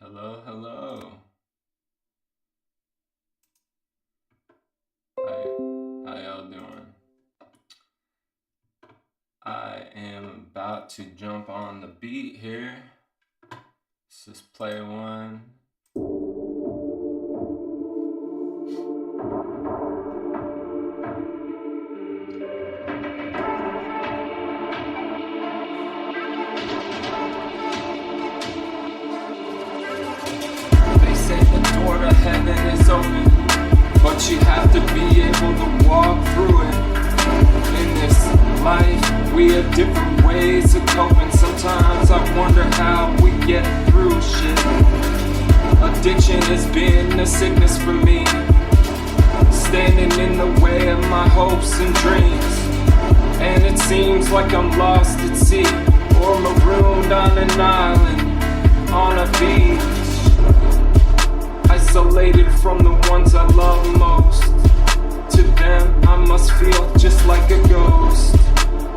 Hello, hello. How y'all doing? I am about to jump on the beat here. Let's just play one. They say the door to heaven is open, but you have to be able to walk through it. In this life, we have different ways of coping. Sometimes I wonder how we get through shit. Addiction has been a sickness for me, standing in the way of my hopes and dreams. And it seems like I'm lost at sea, or marooned on an island, on a beach, isolated from the ones I love most. To them, I must feel just like a ghost.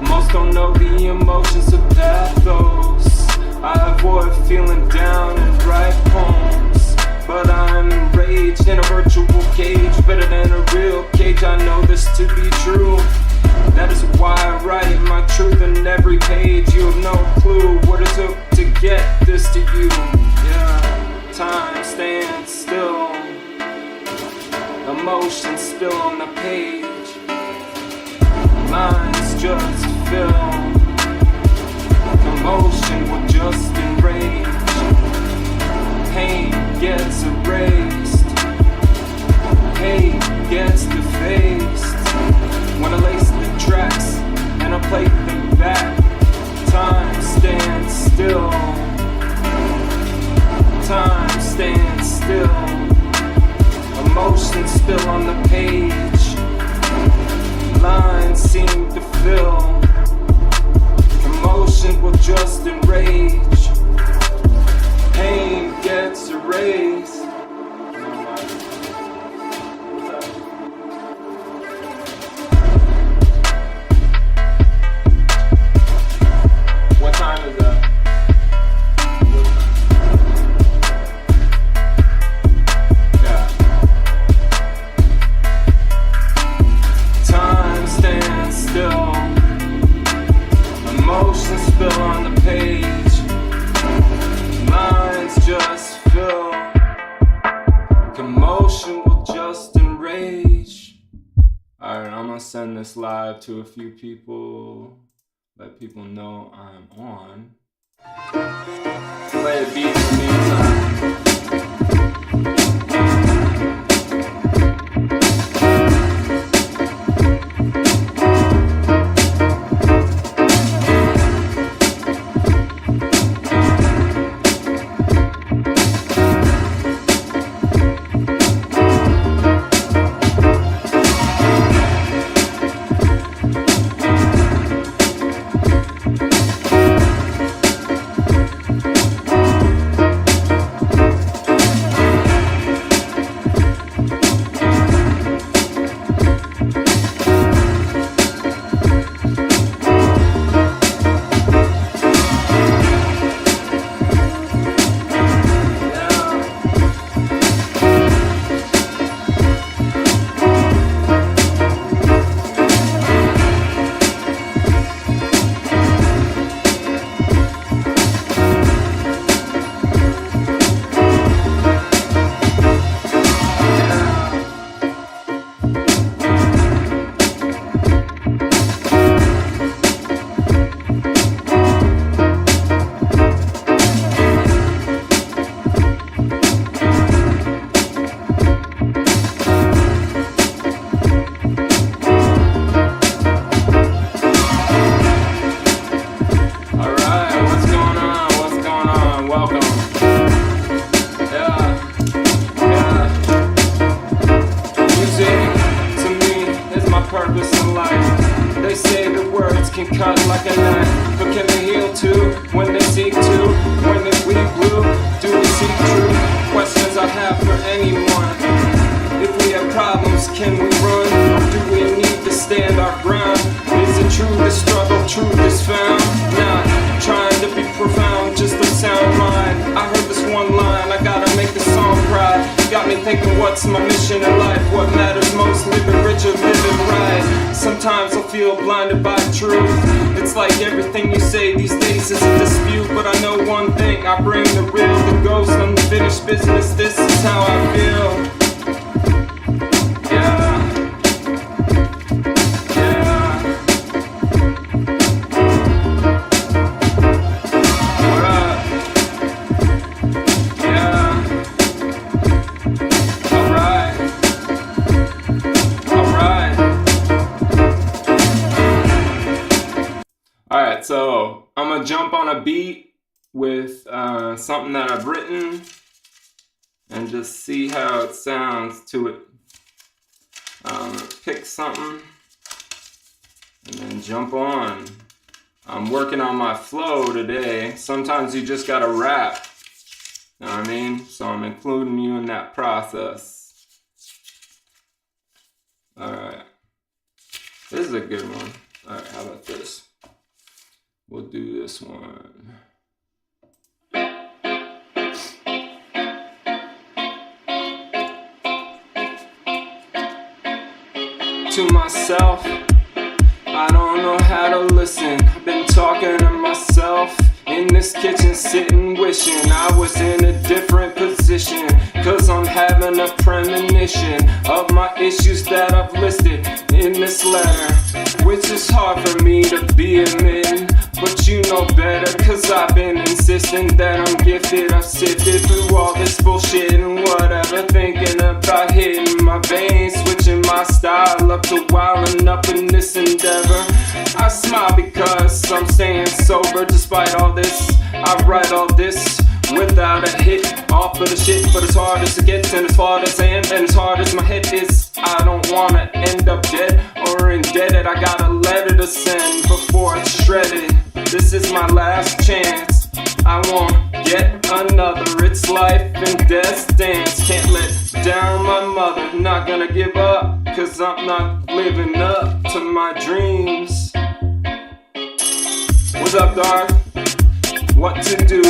Most don't know the emotions of pathos. I avoid feeling down and write poems, but I'm enraged in a virtual cage, better than a real cage. I know this to be true. That is why I write my truth in every page. You have no clue what it took to get this to you. Yeah, time stands still, emotions spill on the page, lines just fill, commotion will just enrage, pain gets erased, hate gets defaced. When I lace the tracks and I play them back, time stands still, time stands still, emotions spill on the page, lines seem to fill, commotion will just enrage, pain gets erased. What time is that? Still, emotions spill on the page, lines just fill, commotion will just enrage. Alright, I'm gonna send this live to a few people, let people know I'm on. Play a beat in the meantime. thinking what's my mission in life, what matters most, living rich or living right. Sometimes I feel blinded by truth. It's like everything you say these days is a dispute, but I know one thing, I bring the real, the ghost, unfinished business, this is how I feel. Alright, so I'm gonna jump on a beat with something that I've written and just see how it sounds to it. Pick something and then jump on. I'm working on my flow today. Sometimes you just gotta rap, you know what I mean? So I'm including you in that process. Alright, this is a good one. Alright, how about this? We'll do this one. To myself, I don't know how to listen. I've been talking to myself in this kitchen, sitting wishing I was in a different position, cause I'm having a premonition of my issues that I've listed in this letter, which is hard for me to be admitting. But you know better, cause I've been insisting that I'm gifted. I've sifted through all this bullshit and whatever, thinking about hitting my veins, switching my style up to wilding up in this endeavor. I smile because I'm staying sober despite all this. I write all this without a hit off of the shit, but as hard as it gets and as far as I am and as hard as my head is, I don't wanna end up dead or indebted. I got a letter to send before it's shredded. This is my last chance, I won't get another. It's life and death's dance. Can't let down my mother, not gonna give up, cause I'm not living up to my dreams. What's up, dog? What to do?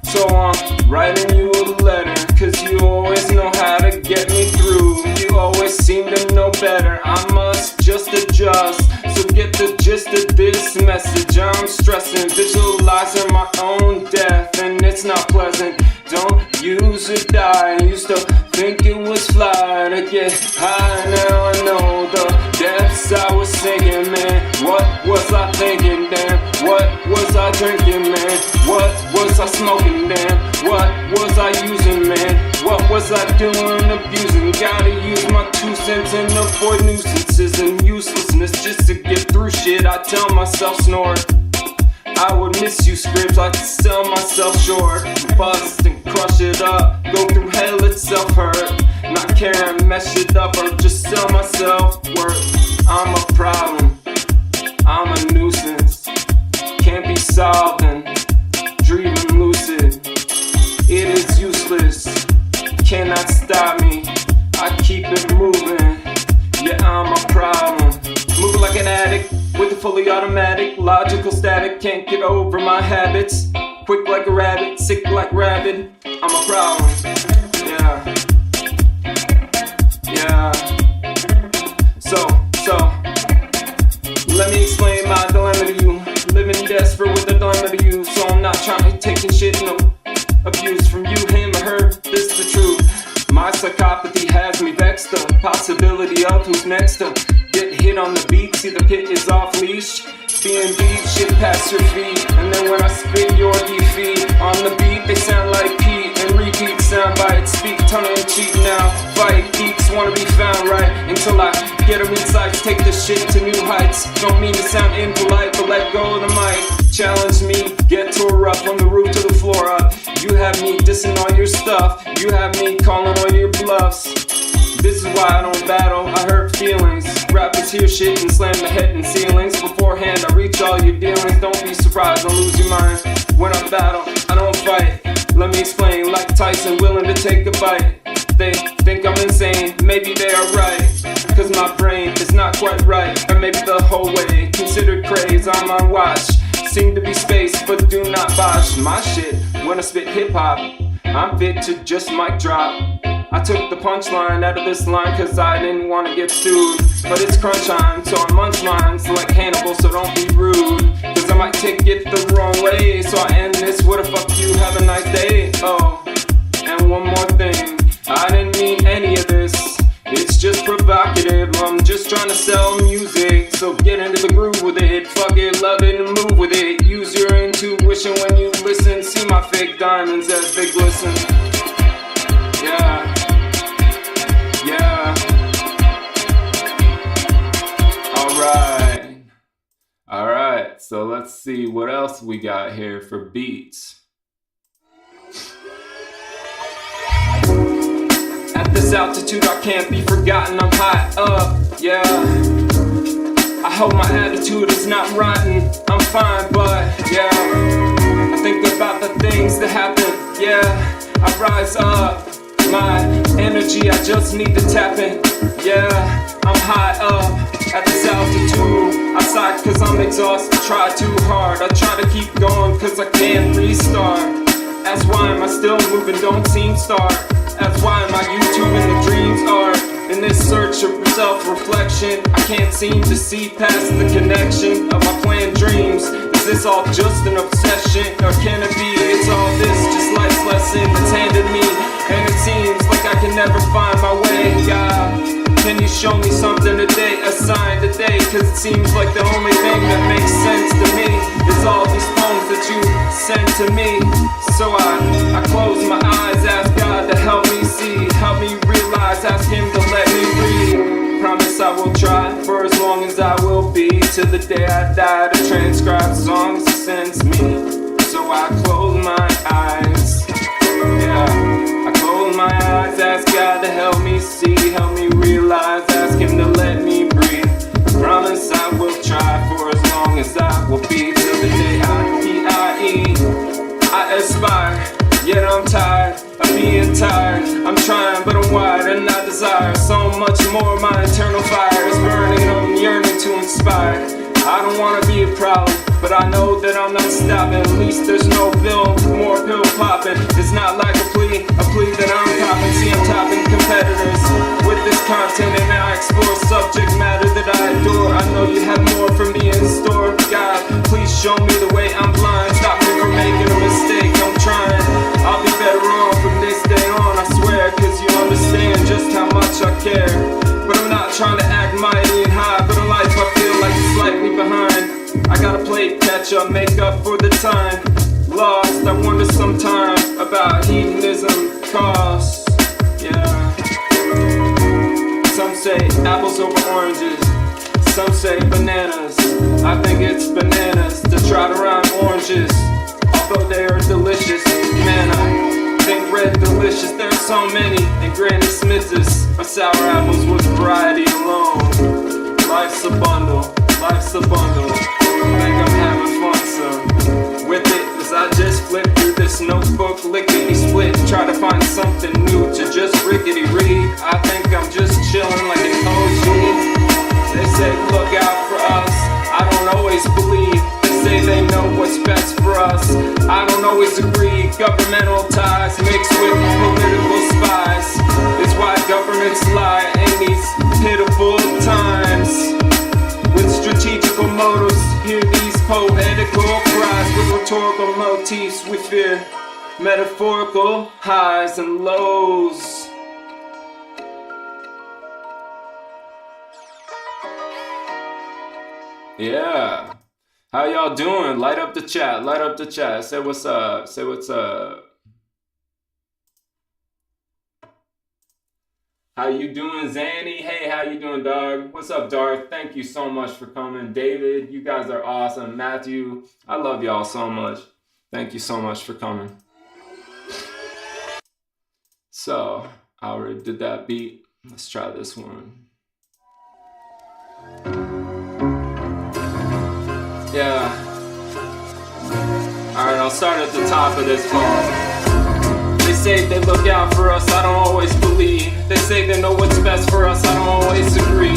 So I'm writing you a letter, cause you always know how to get me through. You always seem to know better, I must just adjust. So get the gist of this message. I'm stressing, visualizing my own death, and it's not pleasant. Don't use or die. I used to think it was fly to get high. Now I know the depths I was sinking, man. What was I thinking, damn? What was I drinking, man? What was I smoking, damn? What was I using, man? What was I doing, abusing? Gotta use my 2 cents and avoid nuisances and uselessness just to get through shit. I tell myself snort. I would miss you scripts, I could sell myself short. Bust and crush it up, go through hell itself hurt. Not caring, mess it up or just sell myself worth. I'm a problem, I'm a nuisance. Can't be solved and dreaming lucid. It is useless, cannot stop me. I keep it moving, yeah I'm a problem. Moving like an addict with a fully automatic, logical static. Can't get over my habits. Quick like a rabbit, sick like rabid. I'm a problem. Yeah. Yeah. So, let me explain my dilemma to you. Living desperate with a dilemma to you. So I'm not trying to take shit, no abuse from you, him or her. This the truth. My psychopathy has me vexed. The possibility of who's next to get hit on the beat. See the pit is off leash. Being beat, shit past your feet. And then when I spit your defeat on the beat, they sound like Pete and repeat sound bites. Speak tongue in cheek now. Fight geeks wanna be found right until I get them insights. Take the shit to new heights. Don't mean to sound impolite, but let go of the mic. Challenge me, get tore up from the roof to the floor up. You have me dissing all your stuff. You have me calling all your bluffs. This is why I don't battle, I hurt feelings. Rappers hear shit and slam the head in ceilings. Beforehand I reach all your dealings. Don't be surprised, don't lose your mind. When I battle, I don't fight. Let me explain, like Tyson willing to take a bite. They think I'm insane, maybe they are right. Cause my brain is not quite right. Or maybe the whole way, considered craze on my watch. Seem to be space, but do not botch my shit. When I spit hip hop, I'm fit to just mic drop. I took the punchline out of this line cause I didn't want to get sued. But it's crunch time, so I munch lines like Hannibal, so don't be rude. Cause I might take it the wrong way, so I end this with a fuck you, have a nice day. Oh, and one more thing, I didn't mean any of this. It's just provocative, I'm just trying to sell music. So get into the groove with it, fuck it, love it and move with it. Use your intuition when you listen, see my fake diamonds as they glisten. Yeah, yeah. Alright, so let's see what else we got here for beats. At this altitude I can't be forgotten, I'm high up, yeah. I hope my attitude is not rotten, I'm fine, but yeah. I think about the things that happen, yeah. I rise up, my energy I just need to tap in, yeah. I'm high up, at this altitude I sigh cause I'm exhausted, try too hard. I try to keep going cause I can't restart. That's why am I still moving, don't seem start. That's why my YouTube and the dreams are in this search of self-reflection. I can't seem to see past the connection of my planned dreams. Is this all just an obsession, or can it be it's all this, just life's lesson that's handed me? And it seems like I can never find my way. God, can you show me something today, a sign today? Cause it seems like the only thing that makes sense to me is all these poems that you sent to me. So I close my eyes, ask God to help me see, help me realize, ask Him to let me read. Promise I will try for as long as I will be, till the day I die, to transcribe songs He sends me. So I close my eyes, yeah. I close my eyes, ask God to help me see, help me realize, ask Him to let me breathe. Promise I will try for as long as I will be, till the day I aspire, yet I'm tired of being tired. I'm trying but I'm wide and I desire so much more. My eternal fire is burning, I'm yearning to inspire. I don't wanna be a problem, but I know that I'm not stopping. At least there's no pill, more pill popping. It's not like a plea that I'm copping. See, I'm topping competitors with this content, and I explore subject matter that I adore. I know you have more for me in store. God, please show me the way, I'm blind. Stop me from making a mistake, I'm trying. I'll be better off from this day on, I swear, cause you understand just how much I care. But I'm not trying to act mighty and high, but in life I feel like it's slightly behind. I gotta play catch up, make up for the time lost. I wonder sometime about hedonism costs, yeah. Some say apples over oranges, some say bananas. I think it's bananas to try to rhyme oranges, although they are delicious. Man, I think red delicious. There's so many, and Granny Smith's are sour apples with variety alone. Life's a bundle, life's a bundle. I think I'm having fun, so with it, as I just flip through this notebook, lickety split, try to find something new to just rickety read. I think I'm just chilling like an OG. They say look out for us, I don't always believe. They say they know what's best for us, I don't always agree. Governmental ties mixed with political spies is why governments lie in these pitiful times. With strategical motives, hear these poetical cries. With rhetorical motifs, we fear metaphorical highs and lows. Yeah. How y'all doing? Light up the chat, light up the chat. Say what's up, say what's up. How you doing, Zanny? Hey, how you doing, dog? What's up, Darth? Thank you so much for coming. David, you guys are awesome. Matthew, I love y'all so much. Thank you so much for coming. So, I already did that beat. Let's try this one. Yeah. Alright, I'll start at the top of this ball. They say they look out for us, I don't always believe. They say they know what's best for us, I don't always agree.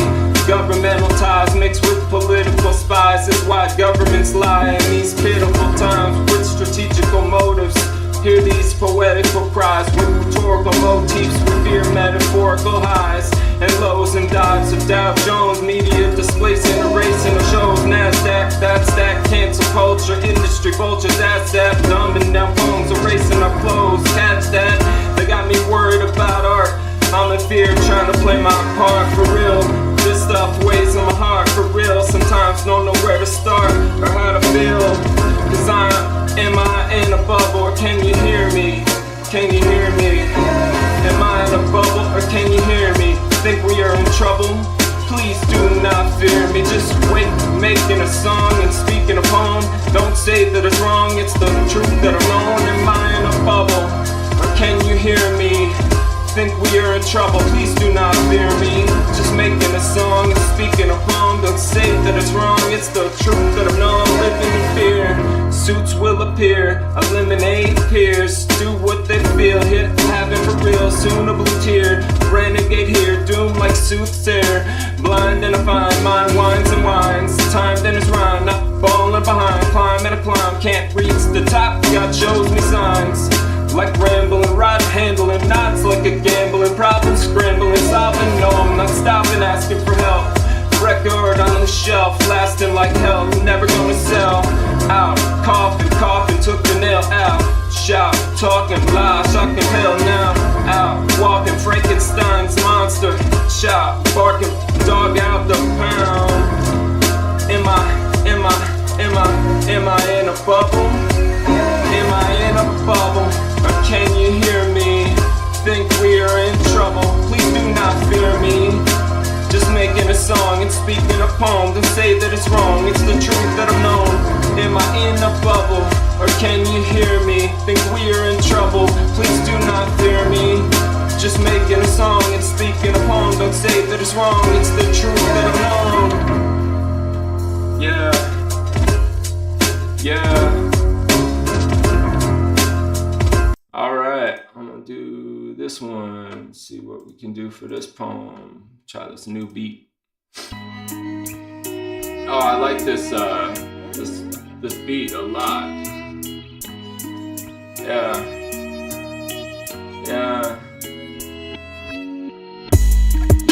Governmental ties mixed with political spies is why governments lie in these pitiful times with strategical motives. Hear these poetical cries with rhetorical motifs, revere metaphorical highs and lows and dives of Dow Jones, media displacing, erasing of shows, NASDAQ, that's that, cancel culture, industry vultures, that's that, dumbing down poems, erasing our flows, catch that, they got me worried about art, I'm in fear trying to play my part for real, this stuff weighs on my heart for real, sometimes don't know where to start or how to feel, cause am I in a bubble or can you hear me? Can you hear me? Am I in a bubble or can you hear me? Think we are in trouble? Please do not fear me. Just wait, making a song and speaking a poem. Don't say that it's wrong, it's the truth that I'm known. Am I in a bubble or can you hear me? Think we are in trouble, please do not fear me. Just making a song and speaking a poem. Don't say that it's wrong, it's the truth that I've known. Living in fear, suits will appear. Eliminate peers, do what they feel. Hit heaven for real, soon a blue tear. Renegade here, doomed like soothsayer. Blind and a fine mind, wines and wines. Time then is rhyme, not falling behind. Climb and a climb, can't reach the top. God shows me signs. Like rambling, rod handling, knots like a gambling, problem scrambling, solving. No, I'm not stopping, asking for help. Record on the shelf, lasting like hell, never gonna sell. Out, coughing, took the nail out. Shout, talking, lie, shocking hell now. Out, walking, Frankenstein's monster. Shout, barking, dog out the pound. Am I in a bubble? Am I in a bubble? Or can you hear me? Think we are in trouble? Please do not fear me. Just making a song and speaking a poem. Don't say that it's wrong, it's the truth that I've known. Am I in a bubble? Or can you hear me? Think we are in trouble? Please do not fear me. Just making a song and speaking a poem. Don't say that it's wrong, it's the truth that I've known. Yeah. Alright, I'm gonna do this one, see what we can do for this poem. Try this new beat. Oh, I like this beat a lot. Yeah.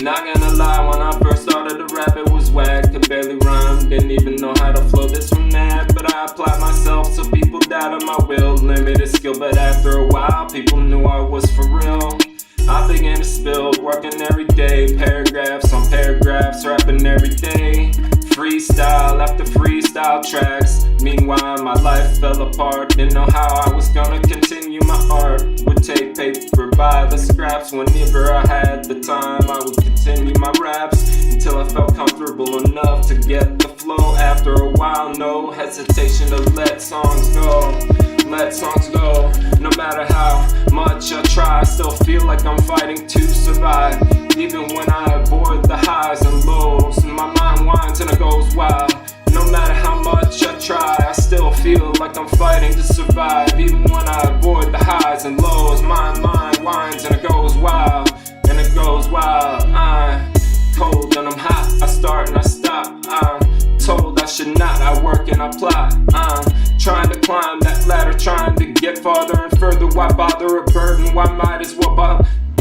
Not gonna lie, when I first started to rap it was whack, could barely rhyme, didn't even know how to flow this from that. But I applied myself so people doubted my will, limited skill, but after a while people knew I was for real. I began to spill, working every day, paragraphs on paragraphs, rapping every day. Freestyle after freestyle tracks. Meanwhile my life fell apart, didn't know how I was gonna continue my art. Would take paper by the scraps, whenever I had the time I would continue my raps, until I felt comfortable enough to get the flow. After a while, no hesitation to let songs go. Let songs go. No matter how much I try, I still feel like I'm fighting to survive. Even when I avoid the highs and lows, my mind winds and it goes wild. No matter how much I try, I still feel like I'm fighting to survive. Even when I avoid the highs and lows, my mind winds and it goes wild. And it goes wild. I'm cold and I'm hot, I start and I stop. I'm told I should not, I work and I plot. I'm trying to climb that ladder, trying to get farther and further. Why bother a burden? Why might as well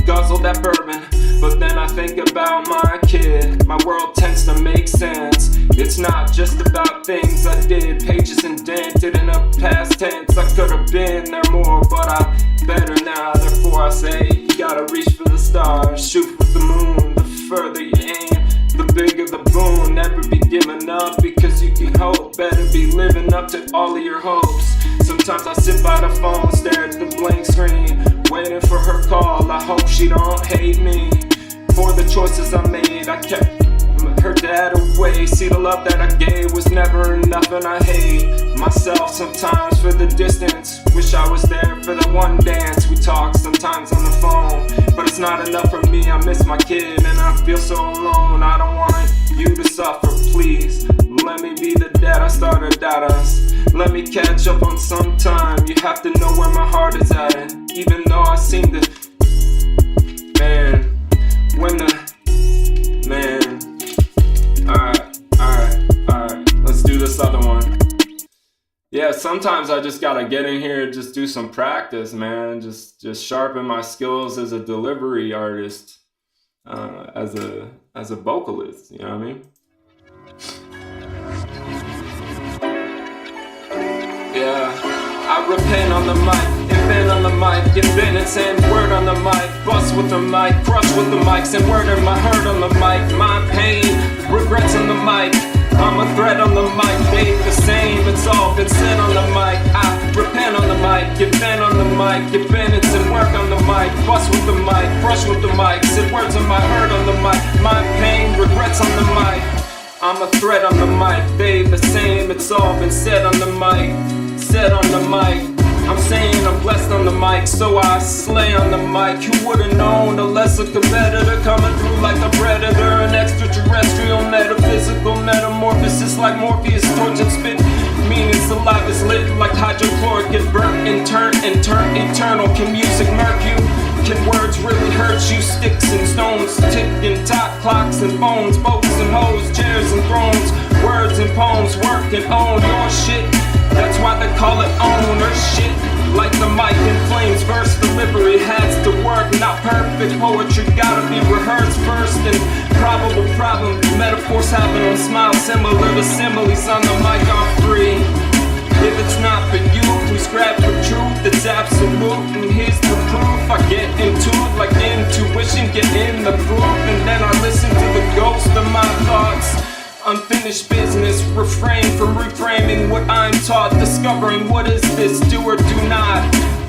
guzzle that bourbon? But then I think about my kid. My world tends to make sense. It's not just about things I did, pages indented in a past tense. I could have been there more, but I'm better now. Therefore I say, you gotta reach for the stars, shoot for the moon. The further you aim, the bigger the boon. Never be giving up because you can hope. Better be living up to all of your hopes. Sometimes I sit by the phone, stare at the blank screen, waiting for her call. I hope she don't hate me for the choices I made. I kept her dad away. See, the love that I gave was never enough, and I hate myself sometimes for the distance. Wish I was there for the one dance. We talk sometimes on the phone, but it's not enough for me. I miss my kid and I feel so alone. I don't want you to suffer, please. Let me be the dad I started out us. Let me catch up on some time. You have to know where my heart is at, and even though I seem to, man, alright, let's do this other one. Yeah, sometimes I just gotta get in here and just do some practice, man. Just sharpen my skills as a delivery artist, as a vocalist. You know what I mean? Yeah. I repent on the mic, invent on the mic, invent and send word on the mic, bust with the mic, crush with the mic, send word in my hurt on the mic, my pain, regrets on the mic, I'm a threat on the mic, they the same, it's all been said on the mic, I repent on the mic, invent on the mic, invent and send work on the mic, bust with the mic, crush with the mic, send words on my hurt on the mic, my pain, regrets on the mic, I'm a threat on the mic, they the same, it's all been said on the mic. Said on the mic, I'm saying I'm blessed on the mic, so I slay on the mic. Who would've known a lesser competitor coming through like a predator, an extraterrestrial metaphysical metamorphosis like Morpheus, torch and spit. Meaning saliva's lit like hydrochloric, get burnt and turn eternal. Can music murk you? Can words really hurt you? Sticks and stones, ticking top clocks and phones, boats and hoes, chairs and thrones, words and poems, work and own your shit. That's why they call it ownership. Like the mic in flames, verse delivery has to work. Not perfect poetry, gotta be rehearsed first. And probable problem, metaphors happen on smiles similar to similes on the mic. I'm free. If it's not for you, please grab the truth. It's absolute, and here's the proof. I get into it like intuition, get in the groove, and then I listen to the ghost of my thoughts. Unfinished business, refrain from reframing what I'm taught, discovering what is this, do or do not.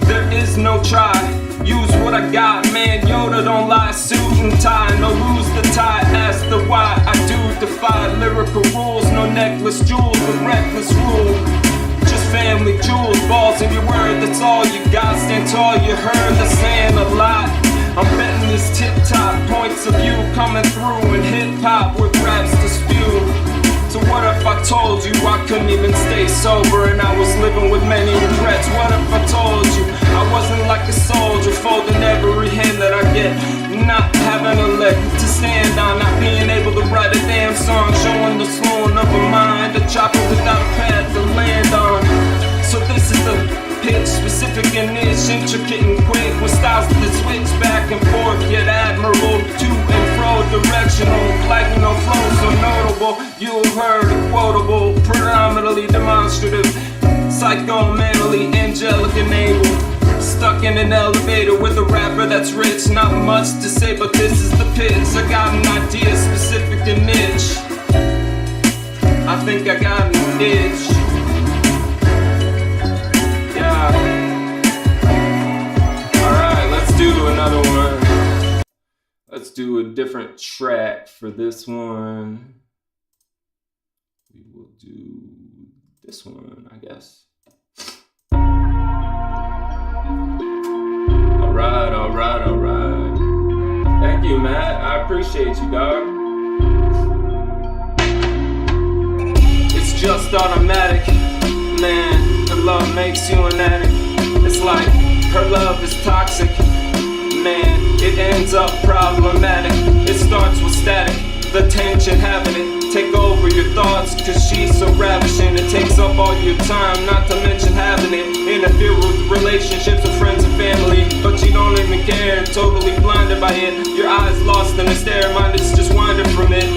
There is no try, use what I got, man, Yoda don't lie, suit and tie, no lose the tie, ask the why, I do defy lyrical rules, no necklace jewels, but reckless rule. Just family jewels, balls in your word, that's all you got, stand tall, you heard the saying a lot. I'm betting these tip-top points of view coming through in hip-hop with raps to spew. So what if I told you I couldn't even stay sober and I was living with many regrets? What if I told you I wasn't like a soldier, folding every hand that I get, not having a leg to stand on, not being able to write a damn song, showing the slowing of a mind, a chopper without a path to land on. So this is the pitch, specific and niche, intricate and quick, with styles that switch back and forth, yet admirable, to and fro, directional, like no flow so notable. You've heard it quotable, predominantly demonstrative, psycho, manly, angelic and able. Stuck in an elevator with a rapper that's rich, not much to say, but this is the pitch. I got an idea, specific and niche. I think I got an itch. Alright, let's do another one. Let's do a different track for this one. We will do this one, I guess. Alright. Thank you, Matt. I appreciate you, dog. It's just automatic, man. Love makes you an addict. It's like her love is toxic, man. It ends up problematic. It starts with static, the tension having it take over your thoughts, cause she's so ravishing. It takes up all your time, not to mention having it interfere with relationships with friends and family, but you don't even care, totally blinded by it. Your eyes lost in a stare, mind is just wandering from it.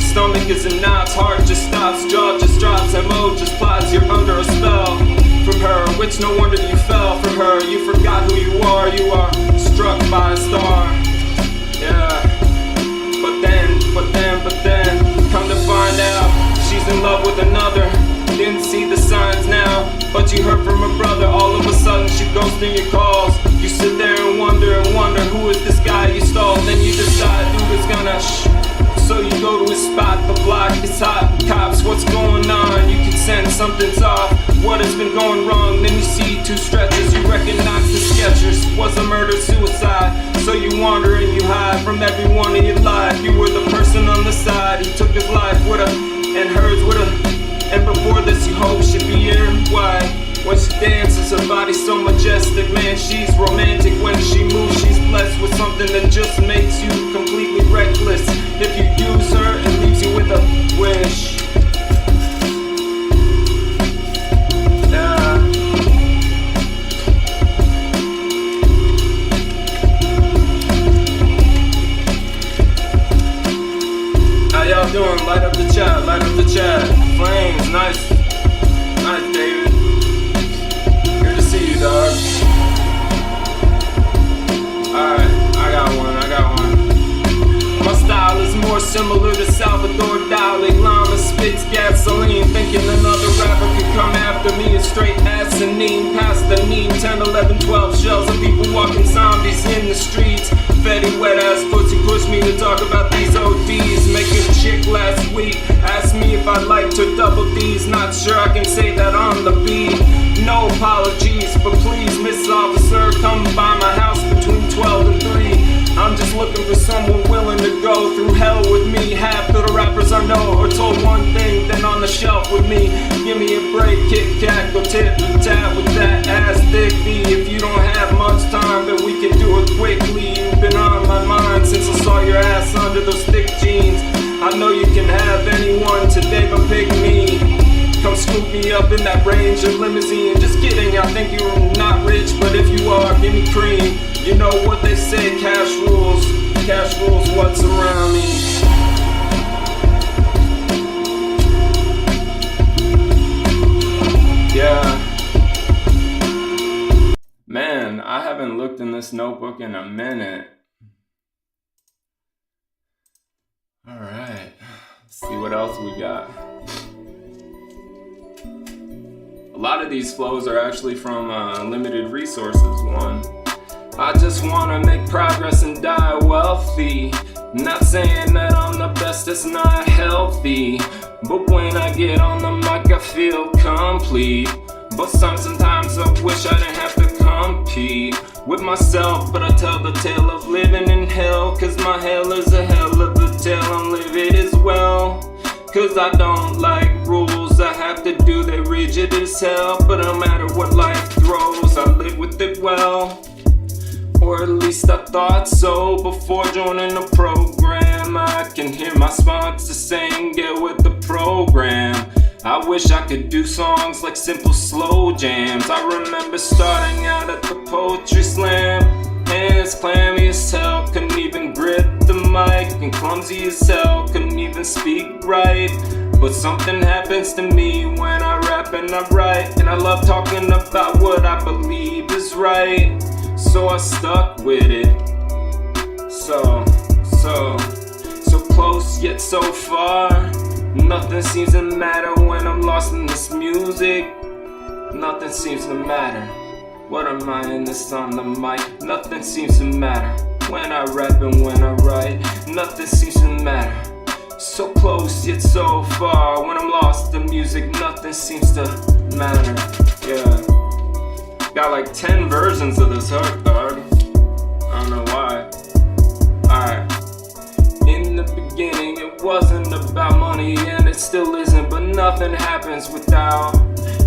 Stomach is in knots, heart just stops, jaw just drops, emojis plots, you're under a spell from her, which no wonder you fell for her. You forgot who you are struck by a star. Yeah, but then, come to find out, she's in love with another. Didn't see the signs now, but you heard from her brother. All of a sudden she ghosting your calls. You sit there and wonder, who is this guy you stalled? Then you decide, dude is gonna so you go to his spot, the block is hot, cops, what's going on? You can sense something's off, what has been going wrong? Then you see two stretchers, you recognize the sketchers. Was a murder, suicide, so you wander and you hide from everyone in your life. You were the person on the side, he took his life with her, and hers with her. And before this you hope she'd be here, why? When she dances, her body's so majestic, man, she's romantic. When she moves, she's blessed with something that just makes you completely reckless. If you use her, it leaves you with a wish. Yeah. y'all doing? Light up the chat, light up the chat. Flames, nice. Nice, David. Good to see you, dog. Alright, I got one. My style is more similar to Salvador Dali. Llama spits gasoline, thinking another rapper could come after me. A straight asinine, past the need. 10, 11, 12 shells of people walking zombies in the streets. Fetty wet ass pussy pushed me to talk about these ODs. Making a chick last week asked me if I liked her double D's. Not sure I can say that on the beat. No apologies, but please, Miss Officer, come by my house between 12 and 3. I'm just looking for someone willing to go through hell with me. Half of the rappers I know are told one thing, then on the shelf with me. Give me a break, Kit Kat, go tit for tat with that ass thick B. If you don't have much time, then we can do it quickly. You've been on my mind since I saw your ass under those thick jeans. I know you can have anyone today, but pick me. Come scoop me up in that Ranger limousine. Just kidding, I think you're not rich, but if you are, give me cream. You know what they say, cash rules what's around me. Yeah. Man, I haven't looked in this notebook in a minute. Alright, let's see what else we got. A lot of these flows are actually from Limited Resources one. I just wanna make progress and die wealthy. Not saying that I'm the best, it's not healthy. But when I get on the mic I feel complete. But sometimes I wish I didn't have to compete with myself. But I tell the tale of living in hell, cause my hell is a hell of a tale I'm living as well. Cause I don't like rules, I have to do they rigid as hell. But no matter what life throws, I live with it well. Or at least I thought so before joining the program. I can hear my sponsor saying get with the program. I wish I could do songs like simple slow jams. I remember starting out at the poetry slam. Hands clammy as hell, couldn't even grip the mic. And clumsy as hell, couldn't even speak right. But something happens to me when I rap and I write. And I love talking about what I believe is right. So I stuck with it. So close yet so far. Nothing seems to matter when I'm lost in this music. Nothing seems to matter. What am I in this on the mic? Nothing seems to matter when I rap and when I write. Nothing seems to matter. So close yet so far. When I'm lost in music, nothing seems to matter. Yeah. Got like 10 versions of this hook, dog. I don't know why. Alright. In the beginning, it wasn't about money, and it still isn't, but nothing happens without.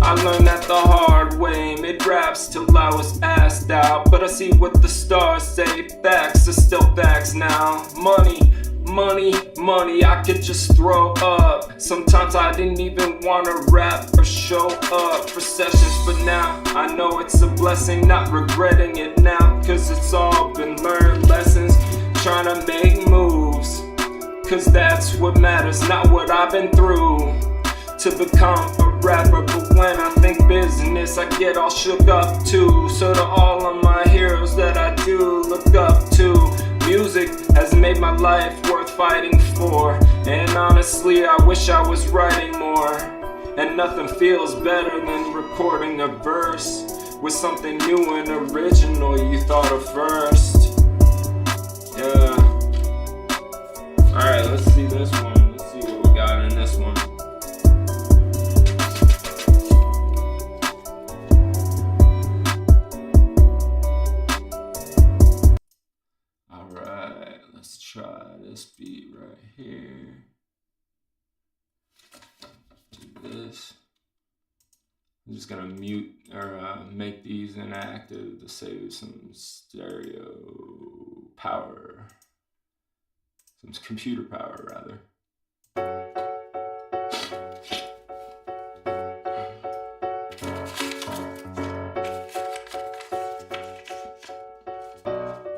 I learned that the hard way, mid raps till I was asked out. But I see what the stars say, facts are still facts now. Money, I could just throw up. Sometimes I didn't even wanna rap or show up for sessions, but now I know it's a blessing, not regretting it now. Cause it's all been learned lessons, trying to make moves. Cause that's what matters, not what I've been through to become a rapper. But when I think business, I get all shook up too. So to all of my heroes that I do look up to, music has made my life worth fighting for. And honestly, I wish I was writing more. And nothing feels better than recording a verse with something new and original you thought of first. Yeah. Alright, let's see this one. Let's see what we got in this one. Alright, let's try this beat right here. Do this. I'm just gonna mute or make these inactive to save some stereo power. Some computer power, rather.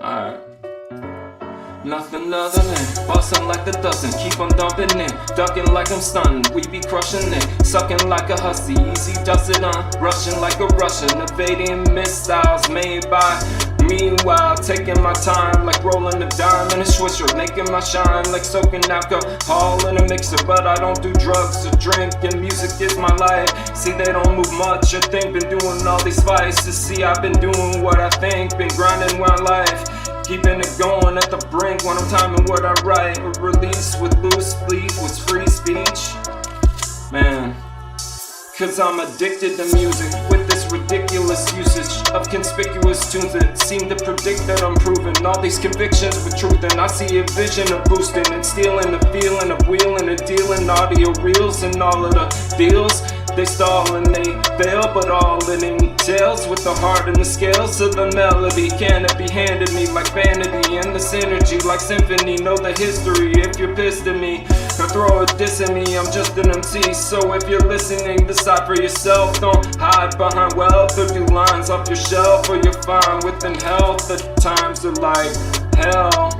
Alright. Nothing other than Bustin' like the dozen, keep on dumping in. Ducking like I'm stunned, we be crushing it. Sucking like a hussy, easy does it rushing like a Russian. Evading missiles made by meanwhile, taking my time like rolling a dime in a swisher. Making my shine like soaking alcohol in a mixer. But I don't do drugs or drink, and music is my life. See, they don't move much, I think. Been doing all these vices. See, I've been doing what I think. Been grinding my life, keeping it going at the brink. When I'm timing what I write or release with loose bleed, with free speech. Man, cause I'm addicted to music with this ridiculous usage of conspicuous tunes that seem to predict that I'm proving all these convictions with truth. And I see a vision of boosting and stealing the feeling of wheeling and dealing audio reels and all of the deals. They stall and they fail, but all it entails with the heart and the scales of the melody. Can it be handed me like vanity and the synergy like symphony? Know the history if you're pissed at me or throw a diss at me. I'm just an MC, so if you're listening, decide for yourself. Don't hide behind wealth or do lines off your shelf, or you're fine within health. The times are like hell.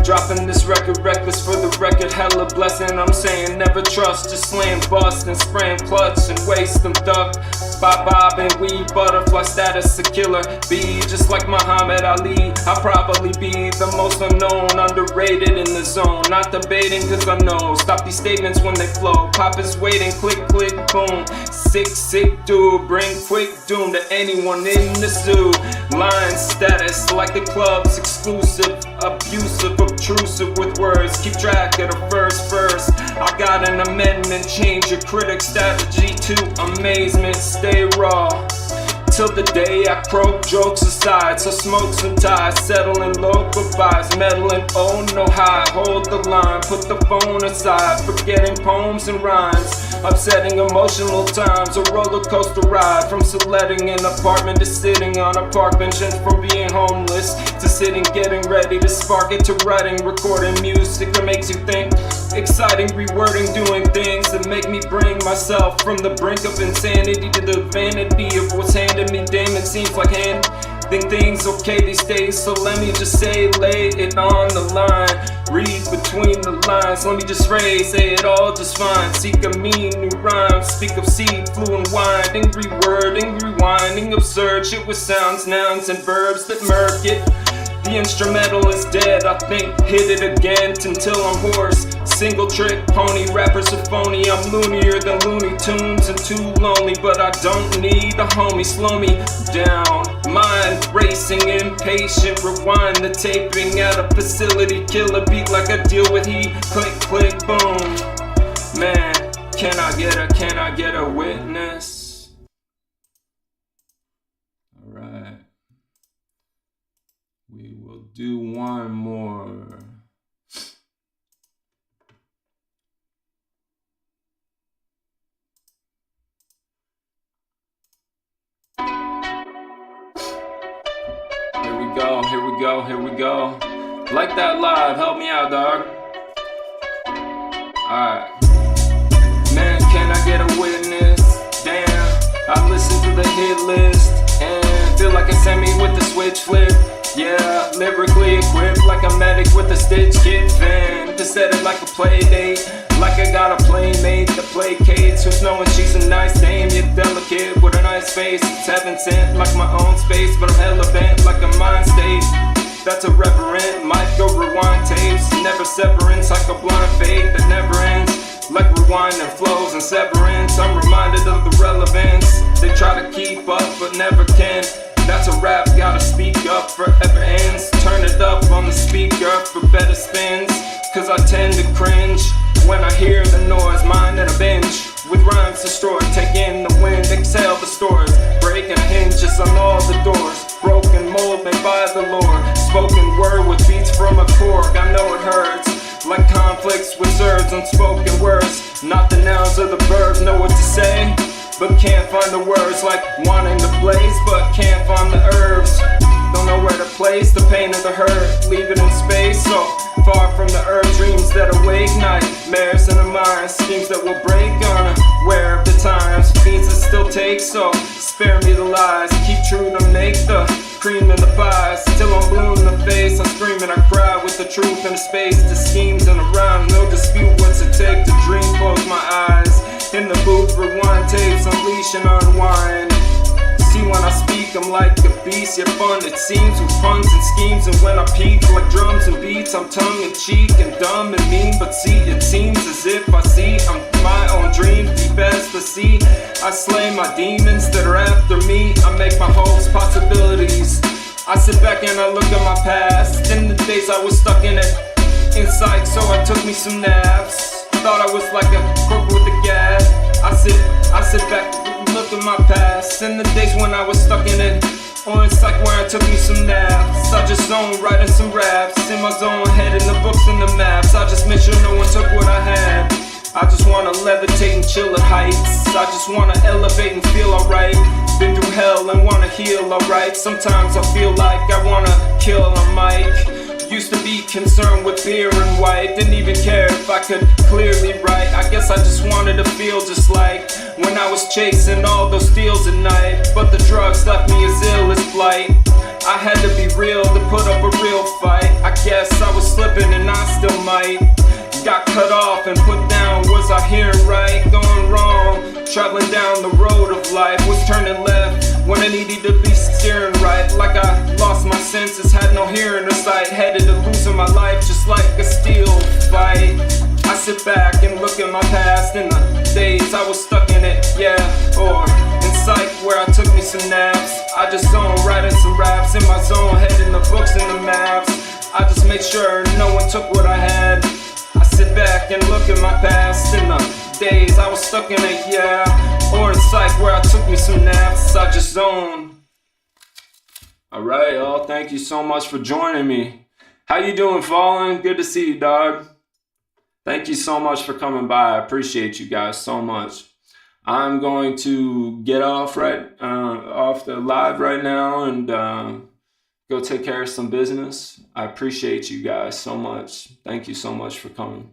Dropping this record reckless for the record, hella blessing. I'm saying never trust, just slam, bust, and spraying clutch and waste them duck. Bob and weed, butterfly status, a killer bee. Just like Muhammad Ali, I'll probably be the most unknown, underrated in the zone. Not debating cause I know, stop these statements when they flow. Pop is waiting, click, click, boom. Sick dude, bring quick doom to anyone in the zoo. Line status like the club's exclusive, abusive, obtrusive with words. Keep track of the first verse. I got an amendment, change your critic strategy to amazement. Stay raw till the day I croak, jokes aside. So smoke some ties, settling low goodbyes, meddling, oh no high. Hold the line, put the phone aside, forgetting poems and rhymes. Upsetting emotional times, a roller coaster ride. From selecting an apartment to sitting on a park bench, and from being homeless to sitting, getting ready to spark it, to writing, recording music that makes you think. Exciting, rewording, doing things that make me bring myself from the brink of insanity to the vanity of what's handed me. Damn, it seems like handing things okay these days, so let me just say, lay it on the line. Read between the lines, let me just phrase, say it all just fine. Seek a mean new rhyme, speak of seed, fluent winding, rewording, rewinding, absurd shit with sounds, nouns, and verbs that murk it. The instrumental is dead, I think, hit it again until I'm hoarse. Single trick pony, rappers are phony. I'm loonier than Looney Tunes and too lonely, but I don't need a homie. Slow me down, mind racing, impatient. Rewind the taping at a facility, kill a beat like I deal with heat. Click, click, boom. Man, can I get a witness? All right. We will do one more. Here we go. Like that live, help me out, dog. Alright. Man, can I get a witness? Damn, I listen to the hit list and feel like it sent me with the switch flip. Yeah, lyrically equipped like a medic with a stitch kit fan. To set it like a play date, like I got a playmate that placates. Who's knowing she's a nice dame, you're delicate with a nice face. It's heaven sent like my own space, but I'm hella bent like a mind state. That's irreverent, might go rewind tapes. Never severance like a blind fate that never ends. Like rewinding flows and severance, I'm reminded of the relevance. They try to keep up but never can. That's a rap, gotta speak up, forever ends. Turn it up on the speaker for better spins. Cause I tend to cringe when I hear the noise, mine at a bench. With rhymes destroyed, take in the wind, exhale the stores. Breaking hinges on all the doors. Broken mold made by the Lord. Spoken word with beats from a cork, I know it hurts. Like conflicts with words, unspoken words. Not the nouns or the verbs, know what to say, but can't find the words. Like wanting to blaze, but can't find the herbs. Don't know where to place the pain or the hurt. Leave it in space, so far from the earth. Dreams that awake, nightmares in the mind. Schemes that will break unaware of the times. Fiends that still take, so spare me the lies. Keep true to make the cream in the pies. Till I'm blue in the face, I scream and I cry with the truth in space. The schemes and rewind tapes, unleash and unwind. See, when I speak, I'm like a beast, yet fun it seems, with puns and schemes. And when I peep, like drums and beats, I'm tongue-in-cheek and dumb and mean. But see, it seems as if I see I'm my own dream, deep as the sea. I slay my demons that are after me. I make my hopes possibilities. I sit back and I look at my past. In the days I was stuck in it, inside, so I took me some naps. Thought I was like a crook with a gas. I sit back, look at my past. In the days when I was stuck in it, or in psych where I took me some naps. I just zone, writing some raps. In my zone, head in the books and the maps. I just made sure no one took what I had. I just wanna levitate and chill at heights. I just wanna elevate and feel alright. Been through hell and wanna heal alright. Sometimes I feel like I wanna kill a mic. Used to be concerned with beer and white. Didn't even care if I could clearly write. I guess I just wanted to feel just like when I was chasing all those steals at night. But the drugs left me as ill as blight. I had to be real to put up a real fight. I guess I was slipping and I still might. Got cut off and put down. Was I hearing right? Going wrong. Traveling down the road of life. Was turning left when I needed to be steering right. Like I lost my senses, had no hearing or sight. Headed to losing my life just like a steel fight. I sit back and look at my past and the days I was stuck in it, yeah. Or in psych where I took me some naps. I just zone, writing some raps. In my zone, head in the books and the maps. I just made sure no one took what I had. I sit back and look at my past and the days I was stuck in it, yeah. Or in psych where I took me some naps. I just zone. Alright, y'all, thank you so much for joining me. How you doing, Fallen? Good to see you, dog. Thank you so much for coming by. I appreciate you guys so much. I'm going to get off the live right now and go take care of some business. I appreciate you guys so much. Thank you so much for coming.